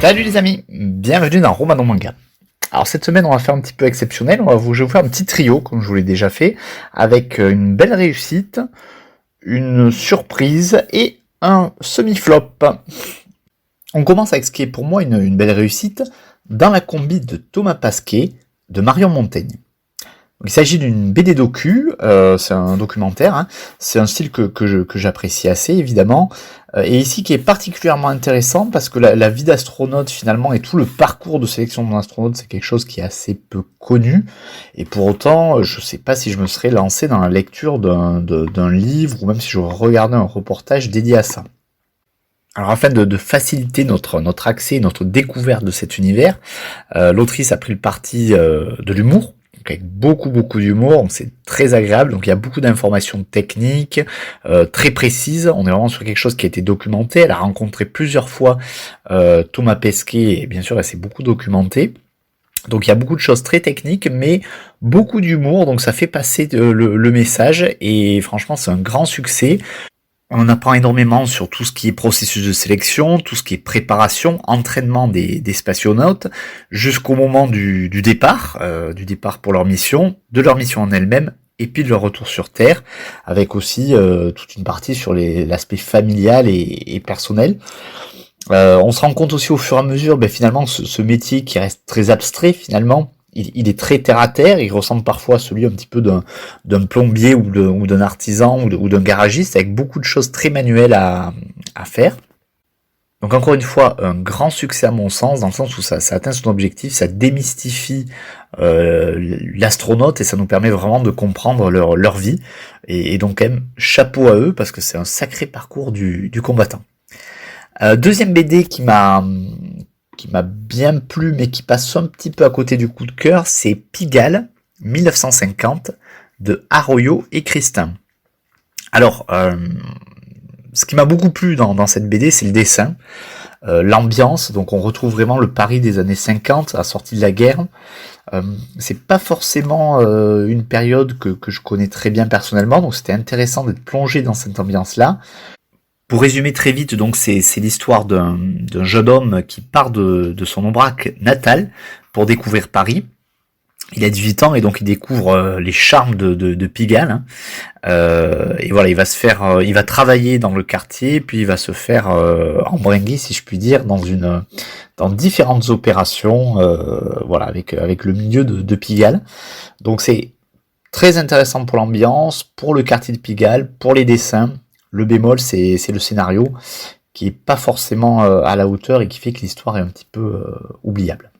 Salut les amis, bienvenue dans Romano Manga. Alors cette semaine on va faire un petit peu exceptionnel, je vais vous faire un petit trio comme je vous l'ai déjà fait, avec une belle réussite, une surprise et un semi-flop. On commence avec ce qui est pour moi une belle réussite, dans la combi de Thomas Pasquet de Marion Montaigne. Il s'agit d'une BD docu, c'est un documentaire, hein. C'est un style que j'apprécie assez évidemment, et ici qui est particulièrement intéressant parce que la vie d'astronaute finalement et tout le parcours de sélection d'un astronaute c'est quelque chose qui est assez peu connu, et pour autant je sais pas si je me serais lancé dans la lecture d'un livre ou même si je regardais un reportage dédié à ça. Alors afin de faciliter notre accès, notre découverte de cet univers, l'autrice a pris le parti de l'humour, avec beaucoup d'humour, donc c'est très agréable, donc il y a beaucoup d'informations techniques, très précises, on est vraiment sur quelque chose qui a été documenté, elle a rencontré plusieurs fois Thomas Pesquet, et bien sûr elle s'est beaucoup documentée, donc il y a beaucoup de choses très techniques, mais beaucoup d'humour, donc ça fait passer le message, et franchement c'est un grand succès. On apprend énormément sur tout ce qui est processus de sélection, tout ce qui est préparation, entraînement des spationautes, jusqu'au moment du départ pour leur mission, de leur mission en elle-même, et puis de leur retour sur Terre, avec aussi toute une partie sur l'aspect familial et personnel. On se rend compte aussi au fur et à mesure, finalement, ce métier qui reste très abstrait finalement, il est très terre à terre, il ressemble parfois à celui un petit peu d'un plombier ou d'un artisan ou d'un garagiste, avec beaucoup de choses très manuelles à faire. Donc encore une fois, un grand succès à mon sens, dans le sens où ça atteint son objectif, ça démystifie l'astronaute et ça nous permet vraiment de comprendre leur vie. Et donc quand même, chapeau à eux, parce que c'est un sacré parcours du combattant. Deuxième BD qui m'a bien plu, mais qui passe un petit peu à côté du coup de cœur, c'est Pigalle, 1950, de Arroyo et Christin. Alors, ce qui m'a beaucoup plu dans cette BD, c'est le dessin, l'ambiance, donc on retrouve vraiment le Paris des années 50, à la sortie de la guerre. C'est pas forcément une période que je connais très bien personnellement, donc c'était intéressant d'être plongé dans cette ambiance-là. Pour résumer très vite, donc c'est l'histoire d'un jeune homme qui part de son Aubrac natal pour découvrir Paris. Il a 18 ans et donc il découvre les charmes de Pigalle. Et voilà, il va travailler dans le quartier, puis il va se faire embringuer, si je puis dire, dans différentes opérations, voilà, avec le milieu de Pigalle. Donc c'est très intéressant pour l'ambiance, pour le quartier de Pigalle, pour les dessins. Le bémol, c'est le scénario qui est pas forcément à la hauteur et qui fait que l'histoire est un petit peu oubliable.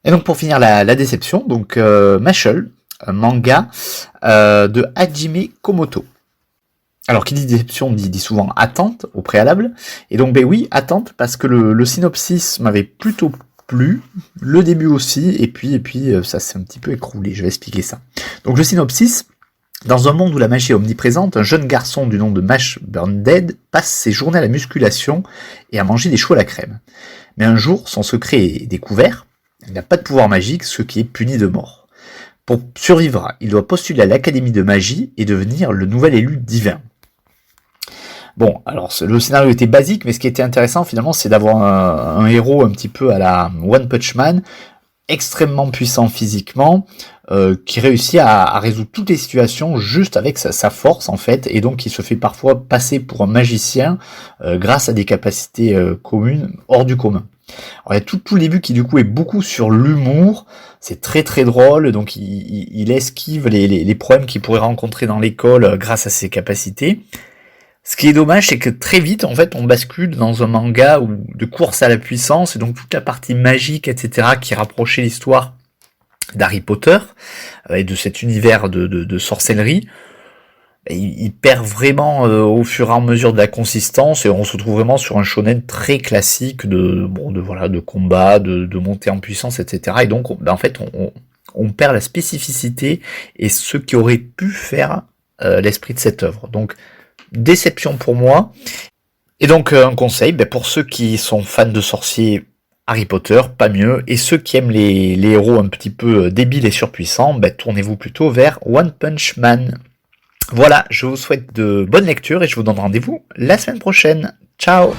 Et donc pour finir la déception, donc Mashle, un manga de Hajime Komoto. Alors qui dit déception dit souvent attente au préalable, et donc oui, attente parce que le synopsis m'avait plutôt plu, le début aussi, et puis ça s'est un petit peu écroulé, je vais expliquer ça. Donc le synopsis: dans un monde où la magie est omniprésente, un jeune garçon du nom de Mash Burndead passe ses journées à la musculation et à manger des choux à la crème. Mais un jour, son secret est découvert, il n'a pas de pouvoir magique, ce qui est puni de mort. Pour survivre, il doit postuler à l'Académie de magie et devenir le nouvel élu divin. Bon, alors le scénario était basique, mais ce qui était intéressant finalement, c'est d'avoir un héros un petit peu à la One Punch Man, extrêmement puissant physiquement, qui réussit à résoudre toutes les situations juste avec sa force en fait, et donc qui se fait parfois passer pour un magicien grâce à des capacités communes hors du commun. Alors, il y a tout le début qui du coup est beaucoup sur l'humour, c'est très drôle, donc il esquive les problèmes qu'il pourrait rencontrer dans l'école grâce à ses capacités. Ce qui est dommage, c'est que très vite, en fait, on bascule dans un manga de course à la puissance, et donc toute la partie magique, etc., qui rapprochait l'histoire d'Harry Potter, et de cet univers de sorcellerie, et il perd vraiment au fur et à mesure de la consistance, et on se retrouve vraiment sur un shonen très classique de combat, de montée en puissance, etc., et donc, en fait, on perd la spécificité, et ce qui aurait pu faire l'esprit de cette œuvre. Donc, déception pour moi. Et donc un conseil, pour ceux qui sont fans de sorciers, Harry Potter, pas mieux, et ceux qui aiment les héros un petit peu débiles et surpuissants, tournez-vous plutôt vers One Punch Man. Voilà, je vous souhaite de bonnes lectures et je vous donne rendez-vous la semaine prochaine. Ciao.